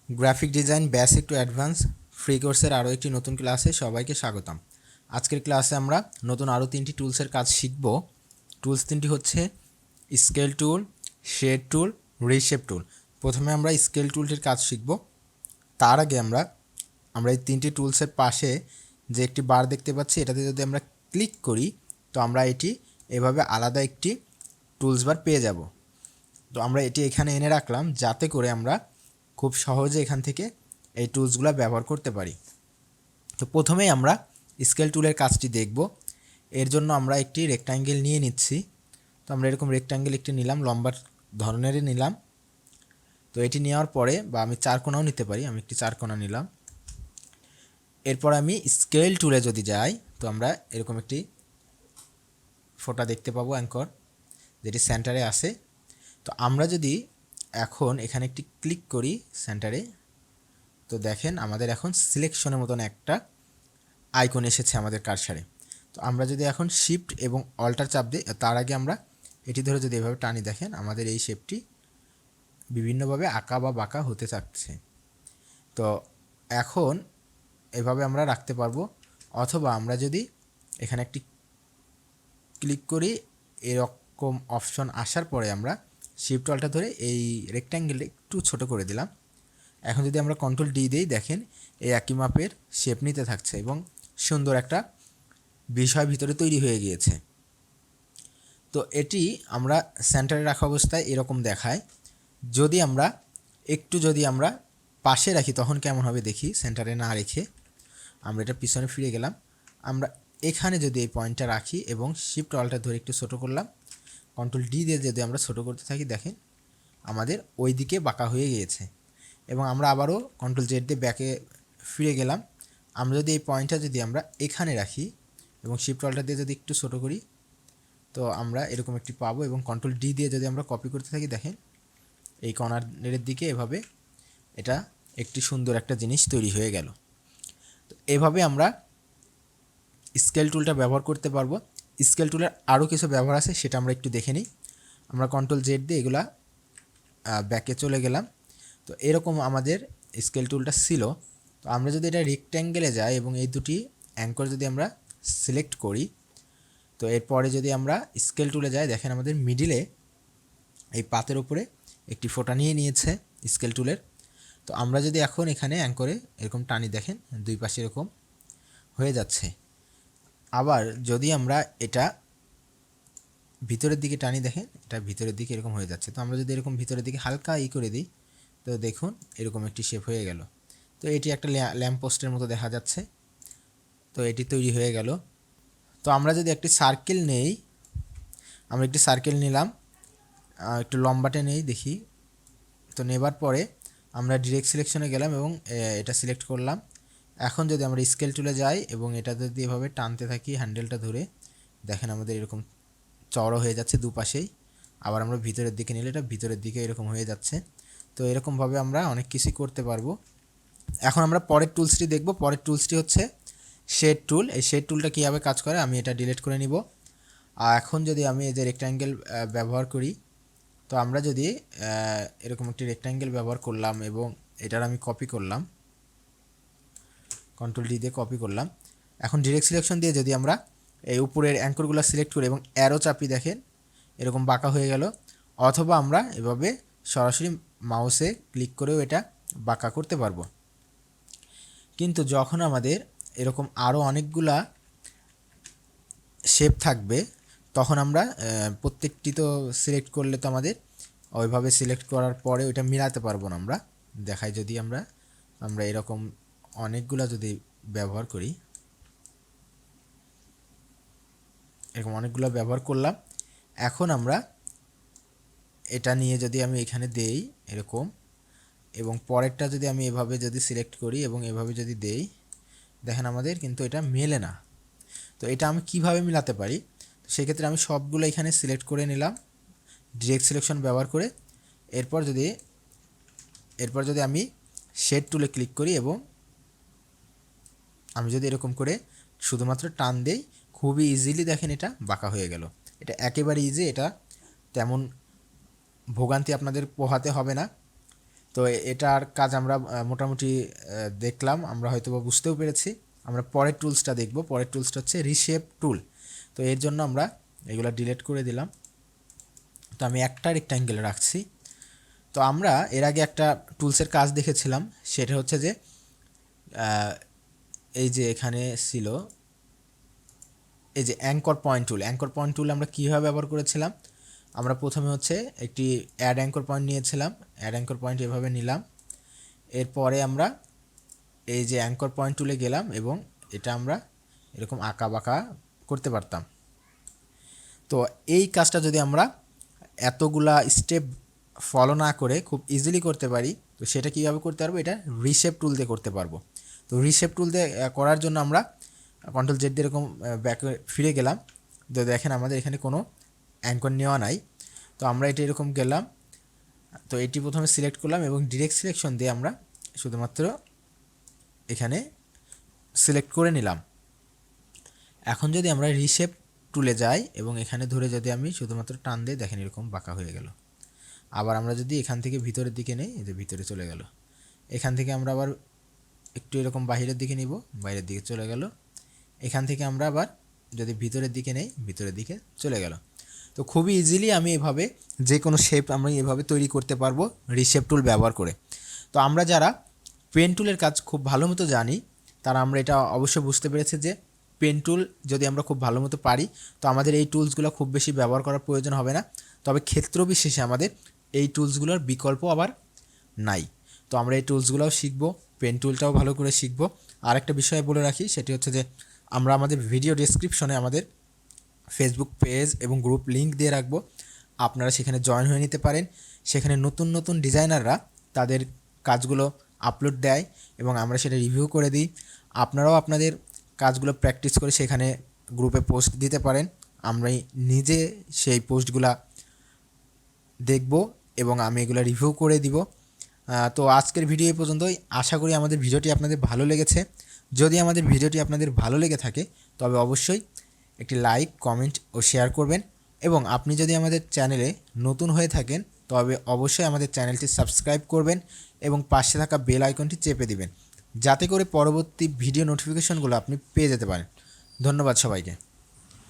Graphic design basic to advance free কোর্সের আরও একটি নতুন ক্লাসে সবাইকে স্বাগতম। আজকের ক্লাসে আমরা নতুন আরও তিনটি টুলসের কাজ শিখব। টুলস তিনটি হচ্ছে স্কেল টুল, শেড টুল, রিশেপ টুল। প্রথমে আমরা স্কেল টুলটির কাজ শিখব। তার আগে আমরা এই তিনটি টুলসের পাশে যে একটি বার দেখতে পাচ্ছি, এটাতে যদি আমরা ক্লিক করি তো আমরা এটি এভাবে আলাদা একটি টুলস বার পেয়ে যাব। তো আমরা এটি এখানে এনে রাখলাম যাতে করে আমরা খুব সহজে এখান থেকে এই টুলসগুলো ব্যবহার করতে পারি। তো প্রথমেই আমরা স্কেল টুলের কাজটি দেখব। এর জন্য আমরা একটি রেক্ট্যাঙ্গেল নিয়ে নিচ্ছি। তো আমরা এরকম রেক্ট্যাঙ্গেল একটি নিলাম, লম্বা ধরনেরই নিলাম। তো এটি নেওয়ার পরে, বা আমি চারকোনাও নিতে পারি, আমি একটি চারকোনা নিলাম। এরপর আমি স্কেল টুলে যদি যাই তো আমরা এরকম একটি ফোঁটা দেখতে পাবো, অ্যাঙ্কর, যেটি সেন্টারে আসে। তো আমরা যদি এখন এখানে একটি ক্লিক করি সেন্টারে, তো দেখেন আমাদের এখন সিলেকশনের মতন একটা আইকন এসেছে আমাদের কারসারে। তো আমরা যদি এখন শিফট এবং অল্টার চাপ দিই, তার আগে আমরা এটি ধরে যদি এভাবে টানি, দেখেন আমাদের এই শেপটি বিভিন্নভাবে আঁকা বা বাঁকা হতে থাকছে। তো এখন এভাবে আমরা রাখতে পারবো, অথবা আমরা যদি এখানে একটি ক্লিক করি, এরকম অপশন আসার পরে আমরা শিফট অল্টার ধরে এই রেক্ট্যাঙ্গেলটা একটু ছোট করে দিলাম। এখন যদি আমরা কন্ট্রোল ডি দিই, দেখেন এই একই মাপের শেপ নিতে থাকছে এবং সুন্দর একটা বিষয় ভিতরে তৈরি হয়ে গিয়েছে। তো এটি আমরা সেন্টারে রাখা অবস্থায় এরকম দেখায়। যদি আমরা পাশে রাখি তখন কেমন হবে দেখি। সেন্টারে না রেখে আমরা এটা পিছনে ফিরে গেলাম। আমরা এখানে যদি এই পয়েন্টটা রাখি এবং শিফট অল্টার ধরে একটু ছোটো করলাম, কন্ট্রোল ডি দিয়ে যদি আমরা ছোটো করতে থাকি, দেখেন আমাদের ওই দিকে বাঁকা হয়ে গিয়েছে। এবং আমরা আবারও কন্ট্রোল জেড দিয়ে ব্যাকে ফিরে গেলাম। আমরা যদি এই পয়েন্টটা যদি আমরা এখানে রাখি এবং শিফট অল্টার দিয়ে যদি একটু ছোটো করি, তো আমরা এরকম একটি পাবো। এবং কন্ট্রোল ডি দিয়ে যদি আমরা কপি করতে থাকি, দেখেন এই কর্নারের দিকে এভাবে এটা একটি সুন্দর একটা জিনিস তৈরি হয়ে গেল। তো এভাবে আমরা স্কেল টুলটা ব্যবহার করতে পারবো। স্কেল টুলের আরও কিছু ব্যবহার আছে, সেটা আমরা একটু দেখে নিই। আমরা কন্ট্রোল জেড দিয়ে এগুলা ব্যাকে চলে গেলাম। তো এরকম আমাদের স্কেল টুলটা ছিল। তো আমরা যদি এটা রেক্ট্যাঙ্গেলে যাই এবং এই দুটি অ্যাঙ্কর যদি আমরা সিলেক্ট করি, তো এরপরে যদি আমরা স্কেল টুলে যাই, দেখেন আমাদের মিডিলে এই পাতের উপরে একটি ফোঁটা নিয়ে নিয়েছে স্কেল টুলের। তো আমরা যদি এখন এখানে অ্যাঙ্করে এরকম টানি, দেখেন দুই পাশে এরকম হয়ে যাচ্ছে। আবার যদি আমরা এটা ভিতরের দিকে টানি, দেখেন এটা ভিতরের দিকে এরকম হয়ে যাচ্ছে। তো আমরা যদি এরকম ভিতরের দিকে হালকা করে দিই, তো দেখুন এরকম একটি শেপ হয়ে গেল। তো এটি একটা ল্যাম্প পোস্টের মতো দেখা যাচ্ছে। তো এটি তৈরি হয়ে গেল। তো আমরা যদি একটি সার্কেল নেই, আমরা একটি সার্কেল নিলাম, একটু লম্বাটে নেই দেখি। তো নেবার পরে আমরা ডিরেক্ট সিলেকশনে গেলাম এবং এটা সিলেক্ট করলাম। এখন যদি আমরা স্কেল টুলে যাই এবং এটা যদি এভাবে টানতে থাকি হ্যান্ডেলটা ধরে, দেখেন আমাদের এরকম চওড়া হয়ে যাচ্ছে দুপাশেই। আবার আমরা ভিতরের দিকে নিলে এটা ভিতরের দিকে এরকম হয়ে যাচ্ছে। তো এরকমভাবে আমরা অনেক কিছুই করতে পারবো। এখন আমরা পরের টুলসটি দেখব। পরের টুলসটি হচ্ছে শেড টুল। এই শেড টুলটা কীভাবে কাজ করে আমি এটা ডিলিট করে নিব। আর এখন যদি আমি এই যে রেক্ট্যাঙ্গেল ব্যবহার করি, তো আমরা যদি এরকম একটি রেক্ট্যাঙ্গেল ব্যবহার করলাম এবং এটার আমি কপি করলাম, কন্ট্রোল ডি দিয়ে কপি করলাম। এখন ডিরেক্ট সিলেকশন দিয়ে যদি আমরা এই উপরের অ্যাঙ্করগুলো সিলেক্ট করি এবং অ্যারো চাপি, দেখেন এরকম বাঁকা হয়ে গেল। অথবা আমরা এভাবে সরাসরি মাউসে ক্লিক করেও এটা বাঁকা করতে পারবো। কিন্তু যখন আমাদের এরকম আরও অনেকগুলা শেপ থাকবে, তখন আমরা প্রত্যেকটি তো সিলেক্ট করলে তো আমাদের ওইভাবে সিলেক্ট করার পরে ওইটা মিলাতে পারবো না। আমরা দেখাই যদি আমরা এরকম অনেকগুলা যদি ব্যবহার করি, এরকম অনেকগুলো ব্যবহার করলাম। এখন আমরা এটা নিয়ে যদি আমি এখানে দেই এরকম, এবং পরেরটা যদি আমি এভাবে যদি সিলেক্ট করি এবং এভাবে যদি দেই, দেখেন আমাদের কিন্তু এটা মেলে না। তো এটা আমি কিভাবে মিলাতে পারি, তো সেক্ষেত্রে আমি সবগুলো এখানে সিলেক্ট করে নিলাম ডিরেক্ট সিলেকশন ব্যবহার করে। এরপর যদি আমি শেড টুলে ক্লিক করি এবং আমি যদি এরকম করে শুধুমাত্র টান দেই, খুবই ইজিলি দেখেন এটা বাঁকা হয়ে গেল। এটা একেবারে ইজি, এটা তেমন ভোগান্তি আপনাদের পোহাতে হবে না। তো এটার কাজ আমরা মোটামুটি দেখলাম, আমরা হয়তো বা বুঝতেও পেরেছি। আমরা পরের টুলসটা দেখব। পরের টুলসটা হচ্ছে রিশেপ টুল। তো এর জন্য আমরা এগুলো ডিলিট করে দিলাম। তো আমি একটা রেক্ট্যাঙ্গেল রাখছি। তো আমরা এর আগে একটা টুলসের কাজ দেখেছিলাম, সেটা হচ্ছে যে এই যে এখানে ছিল এই যে anchor point tool. Anchor point tool আমরা কীভাবে ব্যবহার করেছিলাম, আমরা প্রথমে হচ্ছে একটি অ্যাড অ্যাঙ্কর পয়েন্ট নিয়েছিলাম, অ্যাড অ্যাঙ্কর পয়েন্ট এভাবে নিলাম। এরপরে আমরা এই যে অ্যাঙ্কর পয়েন্ট টুলে গেলাম এবং এটা আমরা এরকম আঁকা বাঁকা করতে পারতাম। তো এই কাজটা যদি আমরা এতগুলা স্টেপ ফলো না করে খুব ইজিলি করতে পারি, তো সেটা কীভাবে করতে পারবো, এটা রিশেপ টুল দিয়ে করতে পারবো। তো রিশেপ টুল দিয়ে করার জন্য আমরা কন্ট্রোল জেড দিয়ে এরকম ব্যাক ফিরে গেলাম। তো দেখেন আমাদের এখানে কোনো অ্যাঙ্কর নেওয়া নাই। তো আমরা এটা এরকম গেলাম, তো এটি প্রথমে সিলেক্ট করলাম এবং ডিরেক্ট সিলেকশন দিয়ে আমরা শুধুমাত্র এখানে সিলেক্ট করে নিলাম। এখন যদি আমরা রিশেপ টুলে যাই এবং এখানে ধরে যদি আমি শুধুমাত্র টান দিয়ে, দেখেন এরকম বাঁকা হয়ে গেল। আবার আমরা যদি এখান থেকে ভিতরের দিকে নেই, এই যে ভিতরে চলে গেল। এখান থেকে আমরা আবার একটু এরকম বাইরের দিকে নিব, বাইরের দিকে চলে গেল। এখান থেকে আমরা আবার যদি ভিতরের দিকে নেই, ভিতরের দিকে চলে গেল। তো খুবই ইজিলি আমি এভাবে যে কোনো শেপ আমরা এভাবে তৈরি করতে পারবো রিশেপ টুল ব্যবহার করে। তো আমরা যারা পেন টুলের কাজ খুব ভালো মতো জানি, তারা আমরা এটা অবশ্যই বুঝতে পেরেছি যে পেন টুল যদি আমরা খুব ভালো মতো পারি, তো আমাদের এই টুলসগুলো খুব বেশি ব্যবহার করার প্রয়োজন হবে না। তবে ক্ষেত্র বিশেষে আমাদের এই টুলসগুলোর বিকল্প আবার নাই। তো আমরা এই টুলসগুলোও শিখবো, পেন টুলটাও ভালো করে শিখবো। আর একটা বিষয় বলে রাখি, সেটি হচ্ছে যে আমরা আমাদের ভিডিও ডেসক্রিপশনে আমাদের ফেসবুক পেজ এবং গ্রুপ লিংক দিয়ে রাখবো, আপনারা সেখানে জয়েন হয়ে নিতে পারেন। সেখানে নতুন নতুন ডিজাইনাররা তাদের কাজগুলো আপলোড দেয় এবং আমরা সেটা রিভিউ করে দিই। আপনারাও আপনাদের কাজগুলো প্র্যাকটিস করে সেখানে গ্রুপে পোস্ট দিতে পারেন। আমরা নিজে সেই পোস্টগুলা দেখব এবং আমি এগুলো রিভিউ করে দিব। তো আজকের ভিডিও এই পর্যন্তই। আশা করি আমাদের ভিডিওটি আপনাদের ভালো লেগেছে। যদি আমাদের ভিডিওটি আপনাদের ভালো লেগে থাকে, তবে অবশ্যই একটি লাইক, কমেন্ট ও শেয়ার করবেন। এবং আপনি যদি আমাদের চ্যানেলে নতুন হয়ে থাকেন, তবে অবশ্যই আমাদের চ্যানেলটি সাবস্ক্রাইব করবেন এবং পাশে থাকা বেল আইকনটি চেপে দিবেন, যাতে করে পরবর্তী ভিডিও নোটিফিকেশনগুলো আপনি পেয়ে যেতে পারেন। ধন্যবাদ সবাইকে।